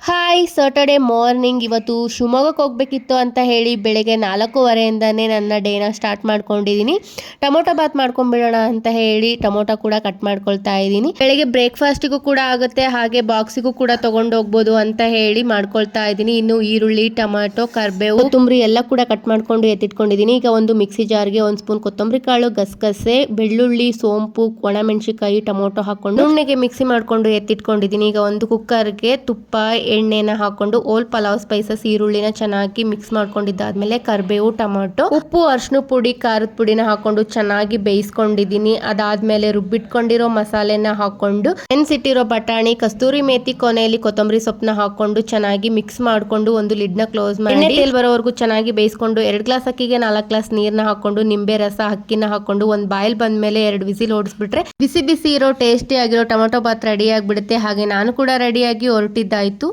Hi, Saturday morning ಇವತ್ತು ಶಿವಮೊಗ್ಗಕ್ಕೆ ಹೋಗಬೇಕಿತ್ತು ಅಂತ ಹೇಳಿ ಬೆಳಗ್ಗೆ 4:30ಇಂದನೇ ನನ್ನ ಡೇನ ಸ್ಟಾರ್ಟ್ ಮಾಡ್ಕೊಂಡಿದ್ದೀನಿ. ಟೊಮೊಟೊ ಬಾತ್ ಮಾಡ್ಕೊಂಡ್ಬಿಡೋಣ ಅಂತ ಹೇಳಿ ಟೊಮೊಟೊ ಕೂಡ ಕಟ್ ಮಾಡ್ಕೊಳ್ತಾ ಇದ್ದೀನಿ. ಬೆಳಗ್ಗೆ ಬ್ರೇಕ್ಫಾಸ್ಟಿಗೂ ಕೂಡ ಆಗುತ್ತೆ, ಹಾಗೆ ಬಾಕ್ಸಿಗೂ ಕೂಡ ತಗೊಂಡು ಹೋಗ್ಬೋದು ಅಂತ ಹೇಳಿ ಮಾಡ್ಕೊಳ್ತಾ ಇದ್ದೀನಿ. ಇನ್ನು ಈರುಳ್ಳಿ, ಟೊಮೊಟೊ, ಕರ್ಬೇವು, ಕೊತ್ತಂಬರಿ ಎಲ್ಲ ಕೂಡ ಕಟ್ ಮಾಡ್ಕೊಂಡು ಎತ್ತಿಟ್ಕೊಂಡಿದ್ದೀನಿ. ಈಗ ಒಂದು ಮಿಕ್ಸಿ ಜಾರ್ಗೆ 1 ಸ್ಪೂನ್ ಕೊತ್ತಂಬರಿ ಕಾಳು, ಗಸಗಸೆ, ಬೆಳ್ಳುಳ್ಳಿ, ಸೋಂಪು, ಒಣಮೆಣಸಿನಕಾಯಿ, ಟೊಮೊಟೊ ಹಾಕೊಂಡು ನುಣ್ಣಗೆ ಮಿಕ್ಸಿ ಮಾಡ್ಕೊಂಡು ಎತ್ತಿಟ್ಕೊಂಡಿದ್ದೀನಿ. ಈಗ ಒಂದು ಕುಕ್ಕರ್ಗೆ ತುಪ್ಪ, ಎಣ್ಣೆನ ಹಾಕೊಂಡು ಓಲ್ ಪಲಾವ್ ಸ್ಪೈಸಸ್ ಈರುಳ್ಳಿನ ಚೆನ್ನಾಗಿ ಮಿಕ್ಸ್ ಮಾಡ್ಕೊಂಡಿದ್ದಾದ್ಮೇಲೆ ಕರ್ಬೇವು, ಟೊಮೊಟೊ, ಉಪ್ಪು, ಅರಿಶಿನ ಪುಡಿ, ಖಾರದ ಪುಡಿನ ಹಾಕೊಂಡು ಚೆನ್ನಾಗಿ ಬೇಯಿಸ್ಕೊಂಡಿದ್ದೀನಿ. ಅದಾದ್ಮೇಲೆ ರುಬ್ಬಿಟ್ಕೊಂಡಿರೋ ಮಸಾಲೆನ ಹಾಕೊಂಡು ನೆನ್ಸಿಟ್ಟಿರೋ ಬಟಾಣಿ, ಕಸ್ತೂರಿ ಮೇಥಿ, ಕೊನೆಯಲ್ಲಿ ಕೊತ್ತಂಬರಿ ಸೊಪ್ಪನ್ನ ಹಾಕೊಂಡು ಚೆನ್ನಾಗಿ ಮಿಕ್ಸ್ ಮಾಡ್ಕೊಂಡು ಒಂದು ಲಿಡ್ನ ಕ್ಲೋಸ್ ಮಾಡಿ ಎಣ್ಣೆ ತೇಲ್ ಬರೋವರೆಗೂ ಚೆನ್ನಾಗಿ ಬೇಯಿಸ್ಕೊಂಡು 2 ಗ್ಲಾಸ್ ಅಕ್ಕಿಗೆ 4 ಗ್ಲಾಸ್ ನೀರ್ನ ಹಾಕೊಂಡು ನಿಂಬೆ ರಸ, ಅಕ್ಕಿನ ಹಾಕೊಂಡು ಒಂದು ಬಾಯ್ಲ್ ಬಂದ್ಮೇಲೆ 2 ವಿಸಿಲ್ ಓಡಿಸ್ಬಿಟ್ರೆ ಬಿಸಿ ಬಿಸಿ ಇರೋ ಟೇಸ್ಟಿ ಆಗಿರೋ ಟೊಮೊಟೊ ಬಾತ್ ರೆಡಿ ಆಗಿಬಿಡುತ್ತೆ. ಹಾಗೆ ನಾನು ಕೂಡ ರೆಡಿಯಾಗಿ ಹೊರಟಿದ್ದಾಯ್ತು.